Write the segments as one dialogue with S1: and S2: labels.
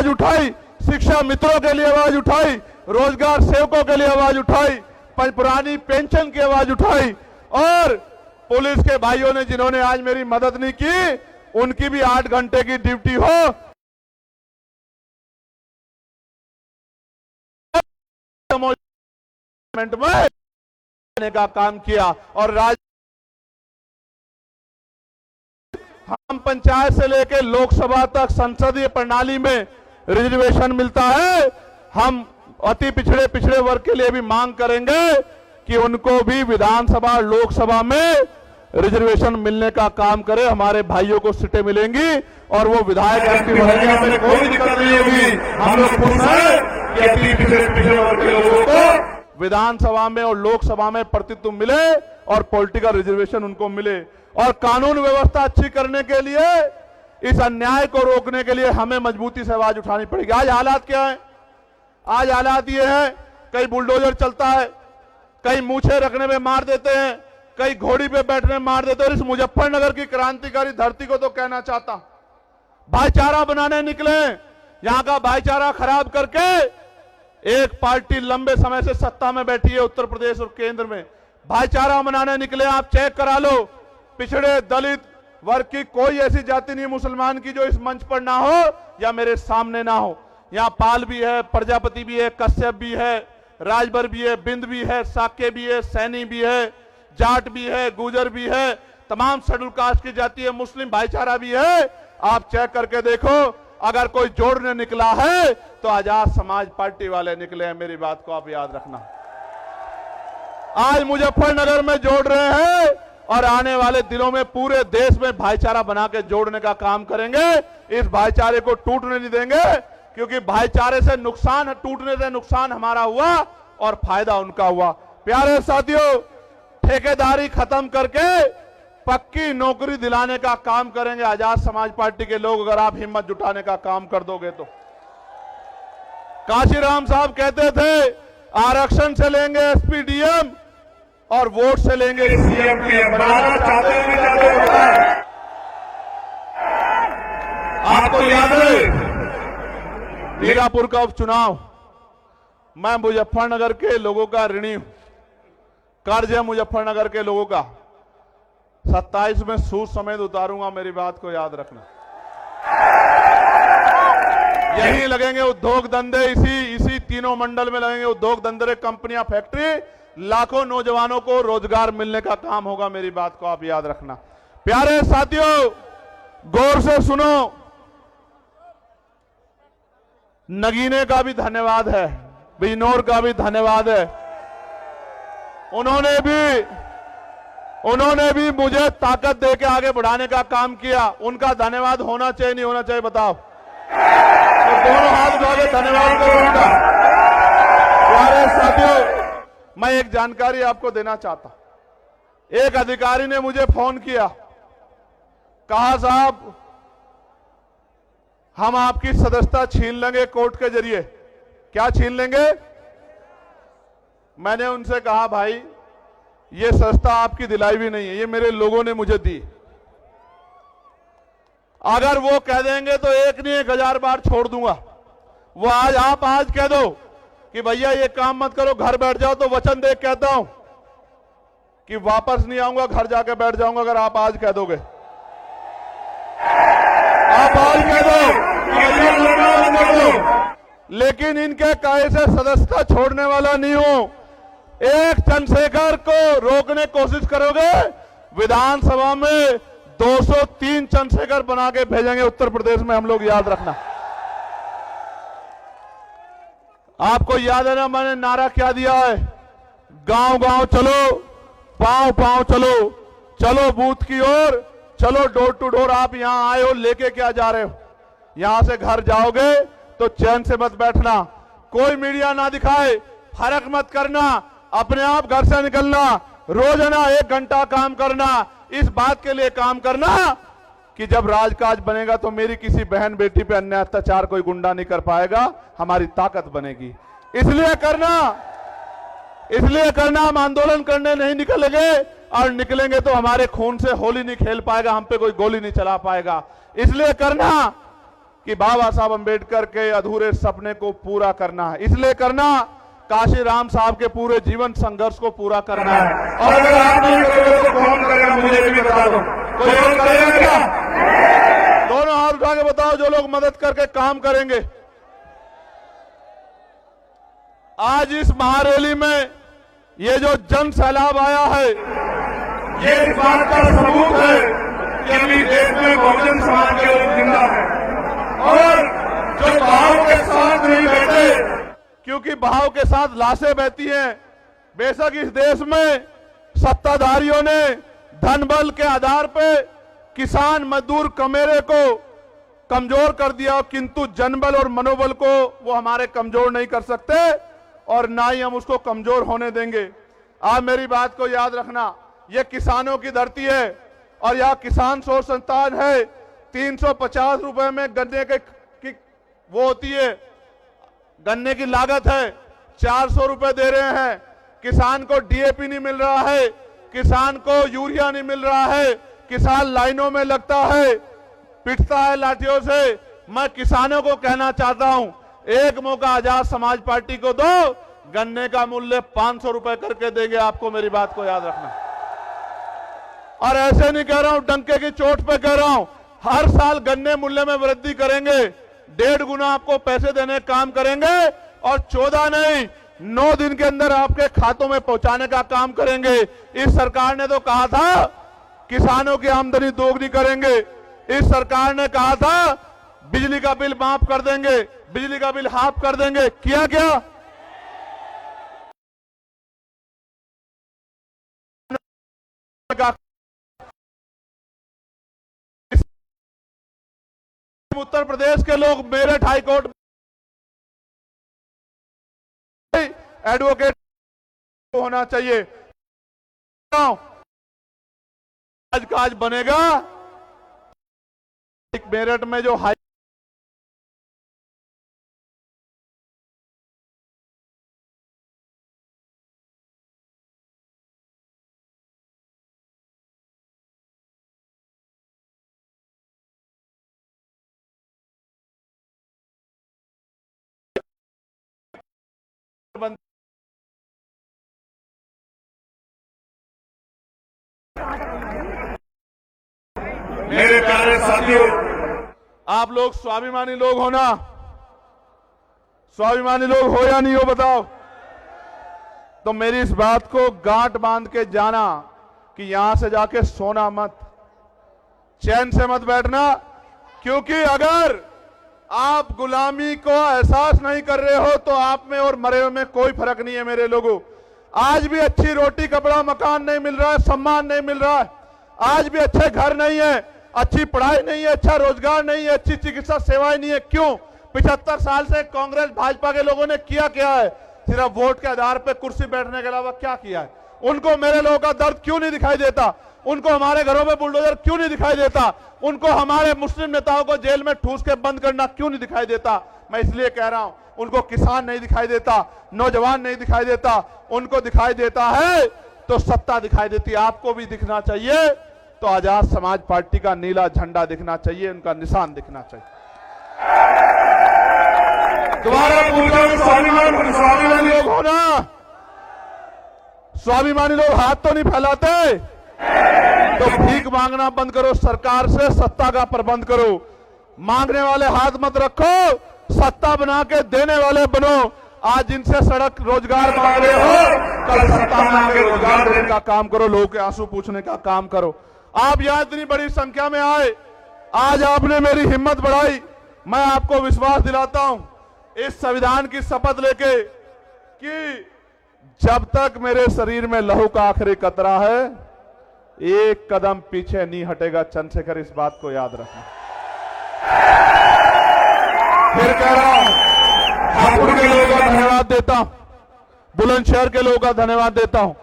S1: आवाज उठाई, शिक्षा मित्रों के लिए आवाज उठाई, रोजगार सेवकों के लिए आवाज उठाई, पुरानी पेंशन की आवाज उठाई, और पुलिस के भाइयों ने जिन्होंने आज मेरी मदद नहीं की, उनकी भी 8 घंटे की ड्यूटी हो में का काम किया। और हम पंचायत से लेकर लोकसभा तक संसदीय प्रणाली में रिजर्वेशन मिलता है। हम अति पिछड़े वर्ग के लिए भी मांग करेंगे कि उनको भी विधानसभा लोकसभा में रिजर्वेशन मिलने का काम करे। हमारे भाइयों को सीटें मिलेंगी और वो विधायक एमपी बनेंगे, हमें कोई दिक्कत नहीं होगी। हम लोग खुश हैं कि अति पिछड़े वर्ग के लोगों को विधानसभा में और लोकसभा में प्रतिनिधित्व मिले और पॉलिटिकल रिजर्वेशन उनको मिले। और कानून व्यवस्था अच्छी करने के लिए, इस अन्याय को रोकने के लिए हमें मजबूती से आवाज उठानी पड़ेगी। आज हालात क्या है? आज हालात ये हैं, कहीं बुलडोजर चलता है, कहीं मूछे रखने में मार देते हैं, कहीं घोड़ी पे बैठने में मार देते हैं। और इस मुजफ्फरनगर की क्रांतिकारी धरती को तो कहना चाहता, भाईचारा बनाने निकले, यहां का भाईचारा खराब करके एक पार्टी लंबे समय से सत्ता में बैठी है उत्तर प्रदेश और केंद्र में, भाईचारा बनाने निकले। आप चेक करा लो, पिछड़े दलित वर्ग की कोई ऐसी जाति नहीं मुसलमान की जो इस मंच पर ना हो या मेरे सामने ना हो। यहाँ पाल भी है, प्रजापति भी है, कश्यप भी है, राजभर भी है, बिंद भी है, साके भी है, सैनी भी है, जाट भी है, गुजर भी है, तमाम शेड्यूल कास्ट की जाति है, मुस्लिम भाईचारा भी है। आप चेक करके देखो, अगर कोई जोड़ने निकला है तो आजाद समाज पार्टी वाले निकले हैं। मेरी बात को आप याद रखना। आज मुजफ्फरनगर में जोड़ रहे हैं और आने वाले दिनों में पूरे देश में भाईचारा बना के जोड़ने का काम करेंगे। इस भाईचारे को टूटने नहीं देंगे, क्योंकि भाईचारे से नुकसान, टूटने से नुकसान हमारा हुआ और फायदा उनका हुआ। प्यारे साथियों, ठेकेदारी खत्म करके पक्की नौकरी दिलाने का काम करेंगे आजाद समाज पार्टी के लोग, अगर आप हिम्मत जुटाने का काम कर दोगे तो। काशीराम साहब कहते थे आरक्षण से लेंगे एसपी डीएम और वोट से लेंगे सीएम पीएम। बनाना चाहते हैं, नहीं चाहते? आपको याद है मीरापुर का उपचुनाव? मैं मुजफ्फरनगर के लोगों का ऋणी हूं, कर्ज है मुजफ्फरनगर के लोगों का। 27 में सूद समेत उतारूंगा, मेरी बात को याद रखना। यहीं लगेंगे उद्योग धंधे, इसी तीनों मंडल में लगेंगे उद्योग धंधे, कंपनियां, फैक्ट्री, लाखों नौजवानों को रोजगार मिलने का काम होगा। मेरी बात को आप याद रखना। प्यारे साथियों, गौर से सुनो, नगीने का भी धन्यवाद है, बिजनौर का भी धन्यवाद है। उन्होंने भी मुझे ताकत देके आगे बढ़ाने का काम किया। उनका धन्यवाद होना चाहिए, नहीं होना चाहिए बताओ? तो दोनों हाथ उठा के धन्यवाद करो उनका। प्यारे साथियों, मैं एक जानकारी आपको देना चाहता। एक अधिकारी ने मुझे फोन किया, कहा साहब हम आपकी सदस्यता छीन लेंगे कोर्ट के जरिए। क्या छीन लेंगे? मैंने उनसे कहा भाई ये सदस्यता आपकी दिलाई भी नहीं है, ये मेरे लोगों ने मुझे दी। अगर वो कह देंगे तो 1 नहीं 1000 बार छोड़ दूंगा। वो आप आज कह दो कि भैया ये काम मत करो, घर बैठ जाओ, तो वचन दे कहता हूं कि वापस नहीं आऊंगा, घर जाके बैठ जाऊंगा। अगर आप आज कह दोगे, आप आज कह दो, लेकिन इनके कहे से सदस्यता छोड़ने वाला नहीं हूं। एक चंद्रशेखर को रोकने की कोशिश करोगे, विधानसभा में 203 चंद्रशेखर बना के भेजेंगे उत्तर प्रदेश में हम लोग, याद रखना। आपको याद है ना मैंने नारा क्या दिया है? गांव गांव चलो, पांव पांव चलो, चलो बूथ की ओर, चलो डोर टू डोर। आप यहां आए हो, लेके क्या जा रहे हो? यहां से घर जाओगे तो चैन से मत बैठना, कोई मीडिया ना दिखाए, फर्क मत करना, अपने आप घर से निकलना, रोजाना 1 घंटा काम करना। इस बात के लिए काम करना कि जब राजकाज बनेगा तो मेरी किसी बहन बेटी पे अन्याय अत्याचार कोई गुंडा नहीं कर पाएगा, हमारी ताकत बनेगी। इसलिए करना हम आंदोलन करने नहीं निकलेंगे, और निकलेंगे तो हमारे खून से होली नहीं खेल पाएगा, हम पे कोई गोली नहीं चला पाएगा। इसलिए करना कि बाबा साहब अंबेडकर के अधूरे सपने को पूरा करना है। इसलिए करना, काशी राम साहब के पूरे जीवन संघर्ष को पूरा करना है। और अगर आप नहीं करोगे तो कौन करेगा, मुझे भी बता दो, कोई और करेगा क्या? दोनों हाथ उठा के बताओ जो लोग मदद करके काम करेंगे। आज इस महारैली में ये जो जन सैलाब आया है, ये इस बात का सबूत है कि अभी देश में बहुजन समाज के लोग जिंदा है और जो बहाव के साथ नहीं बैठे, क्योंकि बहाव के साथ लाशें बहती हैं। बेशक इस देश में सत्ताधारियों ने धन बल के आधार पे किसान मजदूर कमेरे को कमजोर कर दिया, किंतु जनबल और मनोबल को वो हमारे कमजोर नहीं कर सकते और ना ही हम उसको कमजोर होने देंगे। आप मेरी बात को याद रखना, ये किसानों की धरती है और यह किसान शोध संस्थान है। 350 रुपए में गन्ने की वो होती है, गन्ने की लागत है, 400 रुपए दे रहे हैं। किसान को डीएपी नहीं मिल रहा है, किसान को यूरिया नहीं मिल रहा है, किसान लाइनों में लगता है, पिटता है लाठियों से। मैं किसानों को कहना चाहता हूं, एक मौका आजाद समाज पार्टी को दो, गन्ने का मूल्य 500 रुपए करके देंगे आपको, मेरी बात को याद रखना। और ऐसे नहीं कह रहा हूं, डंके की चोट पे कह रहा हूं, हर साल गन्ने मूल्य में वृद्धि करेंगे, 1.5 गुना आपको पैसे देने का काम करेंगे और 14 नहीं 9 दिन के अंदर आपके खातों में पहुंचाने का काम करेंगे। इस सरकार ने तो कहा था किसानों की आमदनी दोगुनी करेंगे, इस सरकार ने कहा था बिजली का बिल माफ कर देंगे, बिजली का बिल हाफ कर देंगे, किया क्या? उत्तर प्रदेश के लोग मेरठ हाईकोर्ट एडवोकेट होना चाहिए। आज काज बनेगा, मेरठ में जो हाई मेरे प्यारे साथियों, आप लोग स्वाभिमानी लोग हो ना? स्वाभिमानी लोग हो या नहीं हो बताओ? तो मेरी इस बात को गांठ बांध के जाना कि यहां से जाके सोना मत, चैन से मत बैठना, क्योंकि अगर आप गुलामी को एहसास नहीं कर रहे हो तो आप में और मरे हुए में कोई फर्क नहीं है मेरे लोगों। आज भी अच्छी रोटी कपड़ा मकान नहीं मिल रहा है, सम्मान नहीं मिल रहा है, आज भी अच्छे घर नहीं है, अच्छी पढ़ाई नहीं है, अच्छा रोजगार नहीं है, अच्छी चिकित्सा सेवाएं नहीं है। क्यों? 75 साल से कांग्रेस भाजपा के लोगों ने किया क्या है? सिर्फ वोट के आधार पर कुर्सी बैठने के अलावा क्या किया है? उनको मेरे लोगों का दर्द क्यों नहीं दिखाई देता? उनको हमारे घरों में बुलडोजर क्यों नहीं दिखाई देता? उनको हमारे मुस्लिम नेताओं को जेल में ठूस के बंद करना क्यों नहीं दिखाई देता? मैं इसलिए कह रहा हूं, उनको किसान नहीं दिखाई देता, नौजवान नहीं दिखाई देता, उनको दिखाई देता है तो सत्ता दिखाई देती है। आपको भी दिखना चाहिए तो आजाद समाज पार्टी का नीला झंडा दिखना चाहिए, उनका निशान दिखना चाहिए। दोबारा पूछ रहा हूं, स्वाभिमानी लोग हो ना? स्वाभिमानी लोग हाथ तो नहीं फैलाते? तो भीख मांगना बंद करो, सरकार से सत्ता का प्रबंध करो। मांगने वाले हाथ मत रखो, सत्ता बना के देने वाले बनो। आज जिनसे सड़क रोजगार मांग रहे हो, कल सत्ता में आके रोजगार देने का काम करो, लोगों के आंसू पूछने का काम करो। आप यहां इतनी बड़ी संख्या में आए, आज आपने मेरी हिम्मत बढ़ाई। मैं आपको विश्वास दिलाता हूं इस संविधान की शपथ लेके कि जब तक मेरे शरीर में लहू का आखिरी कतरा है, एक कदम पीछे नहीं हटेगा। चंद्रशेखर, इस बात को याद रखना। फिर कह रहा हूं, हापुड़ के लोगों का धन्यवाद देता हूं, बुलंदशहर के लोगों का धन्यवाद देता हूं,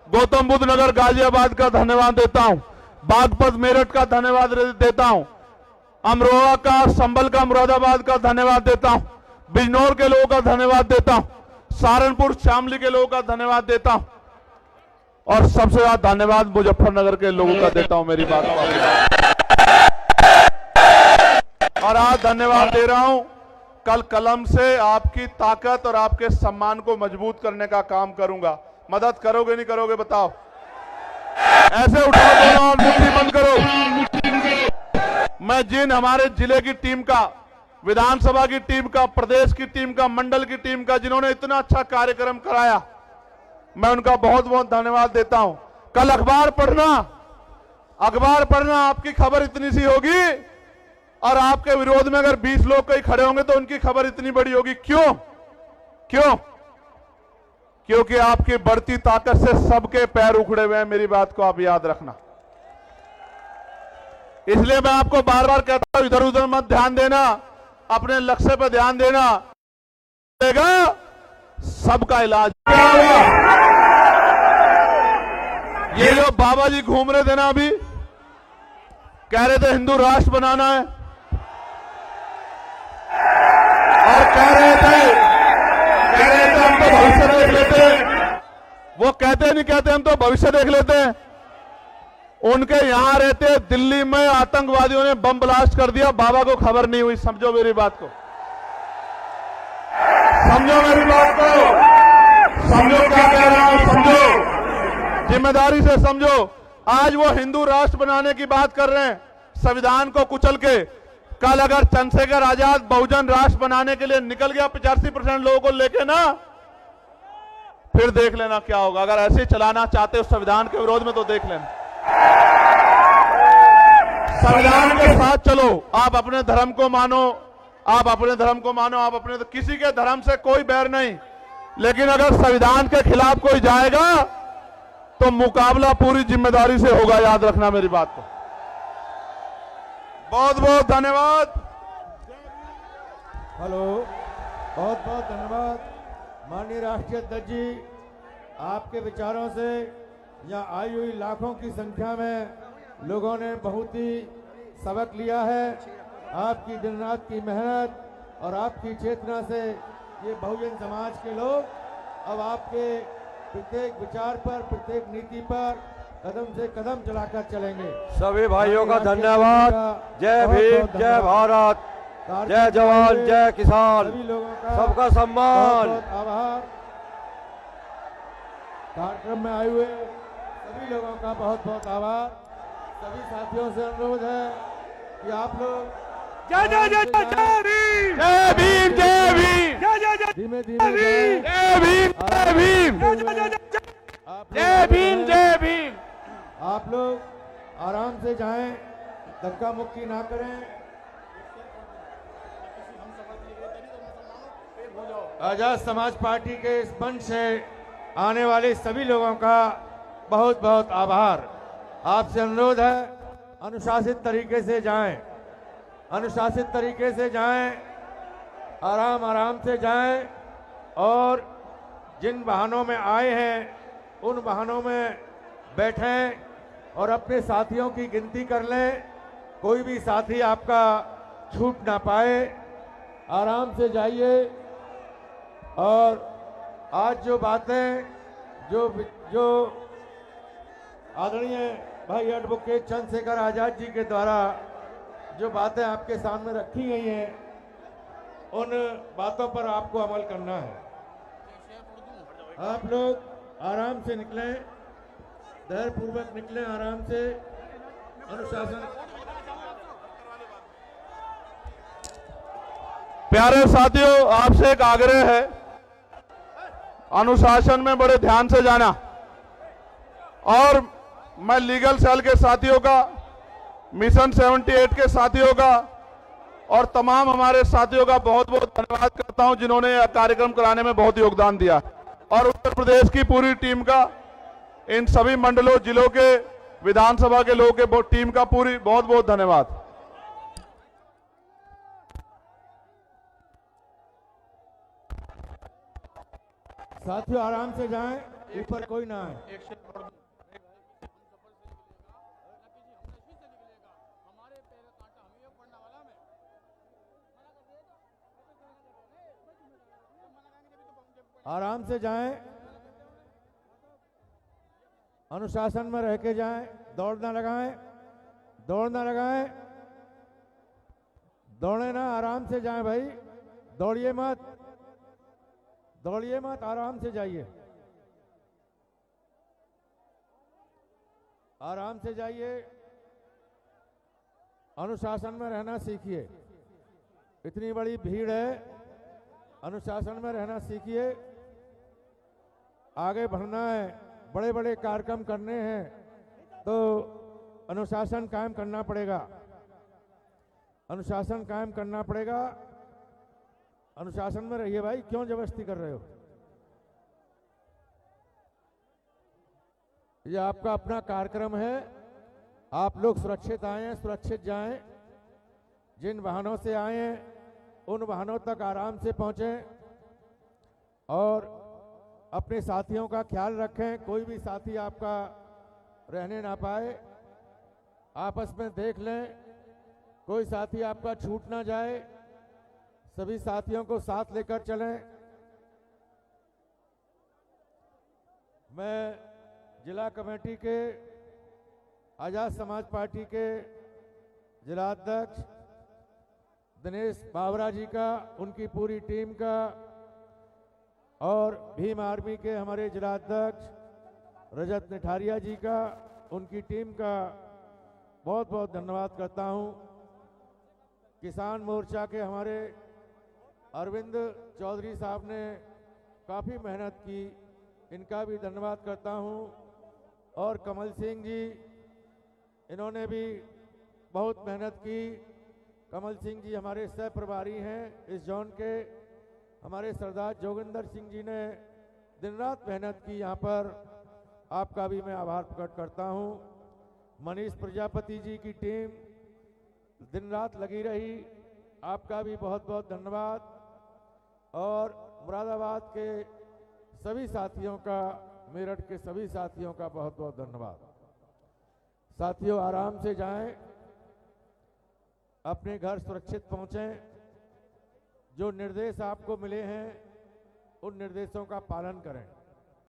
S1: गौतम बुद्ध नगर गाजियाबाद का धन्यवाद देता हूं, बागपत मेरठ का धन्यवाद देता हूं, अमरोहा का, संभल का, मुरादाबाद का धन्यवाद देता हूं, बिजनौर के लोगों का धन्यवाद देता हूं, सहारनपुर शामली के लोगों का धन्यवाद देता हूं और सबसे ज्यादा धन्यवाद मुजफ्फरनगर के लोगों का देता हूं। मेरी बात को और आज धन्यवाद दे रहा हूं। कल कलम से आपकी ताकत और आपके सम्मान को मजबूत करने का काम करूंगा। मदद करोगे नहीं करोगे बताओ? ऐसे उठाओ दोनों और मुट्ठी बंद करो। मैं जिन हमारे जिले की टीम का, विधानसभा की टीम का, प्रदेश की टीम का, मंडल की टीम का, जिन्होंने इतना अच्छा कार्यक्रम कराया, मैं उनका बहुत बहुत धन्यवाद देता हूं। कल अखबार पढ़ना, आपकी खबर इतनी सी होगी और आपके विरोध में अगर 20 लोग कहीं खड़े होंगे तो उनकी खबर इतनी बड़ी होगी। क्यों? क्योंकि आपकी बढ़ती ताकत से सबके पैर उखड़े हुए हैं। मेरी बात को आप याद रखना। इसलिए मैं आपको बार बार कहता हूं, इधर उधर मत ध्यान देना, अपने लक्ष्य पर ध्यान देना। सबका इलाज क्या होगा? ये जो बाबा जी घूम रहे थे ना, अभी कह रहे थे हिंदू राष्ट्र बनाना है, और कह रहे थे हम तो भविष्य देख लेते हैं। वो कहते हम तो भविष्य देख लेते हैं। उनके यहां रहते दिल्ली में आतंकवादियों ने बम ब्लास्ट कर दिया, बाबा को खबर नहीं हुई। समझो मेरी बात को, समझो मेरी बात को, समझो क्या कह रहा हूं, समझो, जिम्मेदारी से समझो। आज वो हिंदू राष्ट्र बनाने की बात कर रहे हैं, संविधान को कुचल के। कल अगर चंद्रशेखर आजाद बहुजन राष्ट्र बनाने के लिए निकल गया 85% लोगों को लेके ना, फिर देख लेना क्या होगा। अगर ऐसे चलाना चाहते हो संविधान के विरोध में तो देख लेना। संविधान के साथ चलो। आप अपने धर्म को मानो, किसी के धर्म से कोई बैर नहीं, लेकिन अगर संविधान के खिलाफ कोई जाएगा तो मुकाबला पूरी जिम्मेदारी से होगा। याद रखना मेरी बात को। बहुत बहुत धन्यवाद।
S2: हेलो, बहुत बहुत धन्यवाद माननीय राष्ट्रीय अध्यक्ष जी। आपके विचारों से यहाँ आई हुई लाखों की संख्या में लोगों ने बहुत ही सबक लिया है। आपकी दिन रात की मेहनत और आपकी चेतना से ये बहुजन समाज के लोग अब आपके प्रत्येक विचार पर, प्रत्येक नीति पर कदम से कदम चलाकर चलेंगे।
S3: सभी भाइयों का धन्यवाद। जय भीम, जय भारत, जय जवान, जय किसान,
S2: सभी लोगों का
S3: सबका सम्मान।
S2: बहुत आभार। कार्यक्रम में आए हुए सभी लोगों का बहुत बहुत आभार। सभी साथियों से अनुरोध है कि आप लोग
S3: जय जय जय जय भीम,
S1: जय भीम, जय भीम,
S2: धीमे धीमे
S1: जय भीम, जय भीम, जय भीम, जय भीम।
S2: आप लोग आराम से जाएं, धक्का मुक्की ना करें। आजाद समाज पार्टी के इस मंच से आने वाले सभी लोगों का बहुत बहुत आभार। आपसे अनुरोध है, अनुशासित तरीके से जाएं, अनुशासित तरीके से जाएं, आराम से जाएं, और जिन वाहनों में आए हैं उन वाहनों में बैठें और अपने साथियों की गिनती कर लें। कोई भी साथी आपका छूट ना पाए। आराम से जाइए। और आज जो बातें जो आदरणीय भाई एडवोकेट चंद्रशेखर आजाद जी के द्वारा जो बातें आपके सामने रखी गई हैं, उन बातों पर आपको अमल करना है। आप लोग आराम से निकलें, धैर्यपूर्वक निकलें, आराम से, अनुशासन।
S1: प्यारे साथियों, आपसे एक आग्रह है, अनुशासन में बड़े ध्यान से जाना। और मैं लीगल सेल के साथियों का, मिशन 78 के साथियों का और तमाम हमारे साथियों का बहुत बहुत धन्यवाद करता हूं, जिन्होंने यह कार्यक्रम कराने में बहुत योगदान दिया। और उत्तर प्रदेश की पूरी टीम का, इन सभी मंडलों, जिलों के, विधानसभा के लोगों के टीम का पूरी बहुत बहुत धन्यवाद।
S2: साथियों आराम से जाएं, ऊपर कोई ना आए। आराम से जाएं, अनुशासन में रह के जाएं, दौड़ ना लगाएं, दौड़े ना, आराम से जाएं भाई, दौड़िए मत, दौड़िए मत, आराम से जाइए, आराम से जाइए, अनुशासन में रहना सीखिए। इतनी बड़ी भीड़ है, अनुशासन में रहना सीखिए। आगे बढ़ना है, बड़े बड़े कार्यक्रम करने हैं तो अनुशासन कायम करना पड़ेगा, अनुशासन कायम करना पड़ेगा। अनुशासन में रहिए भाई, क्यों जबरदस्ती कर रहे हो? ये आपका अपना कार्यक्रम है, आप लोग सुरक्षित आए, सुरक्षित जाएं। जिन वाहनों से आए हैं उन वाहनों तक आराम से पहुंचें और अपने साथियों का ख्याल रखें। कोई भी साथी आपका रहने ना पाए, आपस में देख लें, कोई साथी आपका छूट ना जाए। सभी साथियों को साथ लेकर चलें। मैं जिला कमेटी के आजाद समाज पार्टी के जिला अध्यक्ष दिनेश बावरा जी का, उनकी पूरी टीम का और भीम आर्मी के हमारे जिला अध्यक्ष रजत निठारिया जी का, उनकी टीम का बहुत बहुत धन्यवाद करता हूं। किसान मोर्चा के हमारे अरविंद चौधरी साहब ने काफ़ी मेहनत की, इनका भी धन्यवाद करता हूं। और कमल सिंह जी, इन्होंने भी बहुत मेहनत की। कमल सिंह जी हमारे सह प्रभारी हैं इस जोन के। हमारे सरदार जोगिंदर सिंह जी ने दिन रात मेहनत की यहाँ पर, आपका भी मैं आभार प्रकट करता हूँ। मनीष प्रजापति जी की टीम दिन रात लगी रही, आपका भी बहुत बहुत धन्यवाद। और मुरादाबाद के सभी साथियों का, मेरठ के सभी साथियों का बहुत बहुत धन्यवाद। साथियों, आराम से जाएं, अपने घर सुरक्षित पहुंचें। जो निर्देश आपको मिले हैं उन निर्देशों का पालन करें।